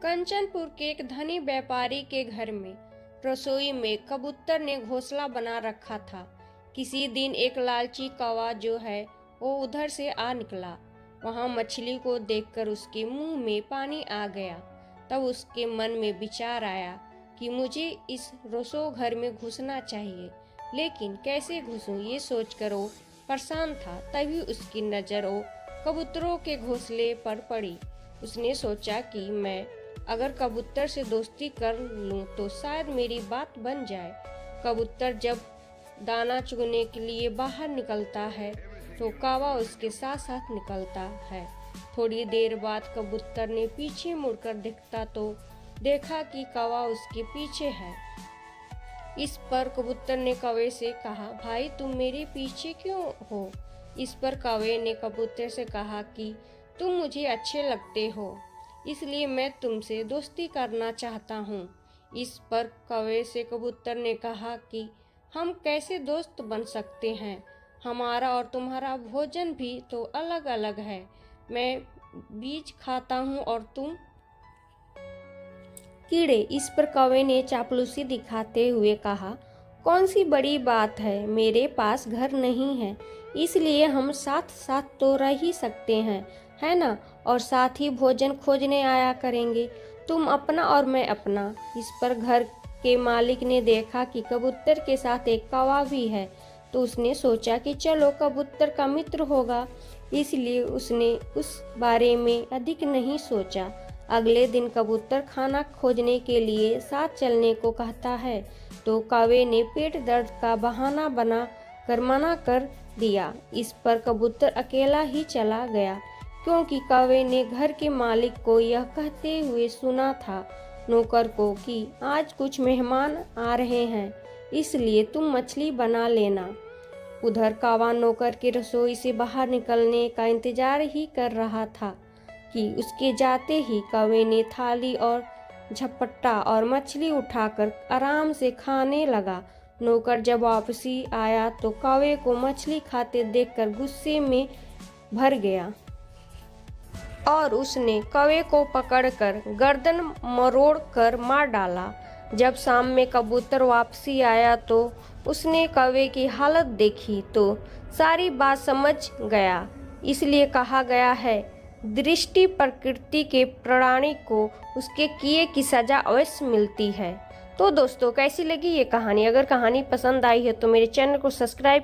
कंचनपुर के एक धनी व्यापारी के घर में रसोई में कबूतर ने घोंसला बना रखा था। किसी दिन एक लालची कौवा जो है वो उधर से आ निकला। वहां मछली को देखकर उसके मुंह में पानी आ गया। तब उसके मन में विचार आया कि मुझे इस रसोई घर में घुसना चाहिए, लेकिन कैसे घुसूं ये सोचकर वो परेशान था। तभी उसकी नजर वो कबूतरों के घोंसले पर पड़ी। उसने सोचा कि मैं अगर कबूतर से दोस्ती कर लूं तो शायद मेरी बात बन जाए। कबूतर जब दाना चुगने के लिए बाहर निकलता है तो कौवा उसके साथ साथ निकलता है। थोड़ी देर बाद कबूतर ने पीछे मुड़कर देखा कि कौवा उसके पीछे है। इस पर कबूतर ने कौवे से कहा, भाई तुम मेरे पीछे क्यों हो? इस पर कौवे ने कबूतर से कहा कि तुम मुझे अच्छे लगते हो, इसलिए मैं तुमसे दोस्ती करना चाहता हूँ। इस पर कौवे से कबूतर ने कहा कि हम कैसे दोस्त बन सकते हैं? हमारा और तुम्हारा भोजन भी तो अलग अलग है। मैं बीज खाता हूँ और तुम कीड़े। इस पर कौवे ने चापलूसी दिखाते हुए कहा, कौन सी बड़ी बात है, मेरे पास घर नहीं है, इसलिए हम साथ साथ तो रह ही सकते हैं, है ना? और साथ ही भोजन खोजने आया करेंगे, तुम अपना और मैं अपना। इस पर घर के मालिक ने देखा कि कबूतर के साथ एक कौवा भी है, तो उसने सोचा कि चलो कबूतर का मित्र होगा, इसलिए उसने उस बारे में अधिक नहीं सोचा। अगले दिन कबूतर खाना खोजने के लिए साथ चलने को कहता है, तो कौवे ने पेट दर्द का बहाना बना कर मना कर दिया। इस पर कबूतर अकेला ही चला गया, क्योंकि कौवे ने घर के मालिक को यह कहते हुए सुना था नौकर को कि आज कुछ मेहमान आ रहे हैं, इसलिए तुम मछली बना लेना। उधर कौवा नौकर के रसोई से बाहर निकलने का इंतजार ही कर रहा था कि उसके जाते ही कौवे ने थाली और झपट्टा और मछली उठाकर आराम से खाने लगा। नौकर जब वापसी आया तो कौवे को मछली खाते देखकर गुस्से में भर गया और उसने कौवे को पकड़कर गर्दन मरोड़ कर मार डाला। जब शाम में कबूतर वापसी आया तो उसने कौवे की हालत देखी तो सारी बात समझ गया। इसलिए कहा गया है, दृष्टि प्रकृति के प्राणी को उसके किए की सजा अवश्य मिलती है। तो दोस्तों, कैसी लगी ये कहानी? अगर कहानी पसंद आई है तो मेरे चैनल को सब्सक्राइब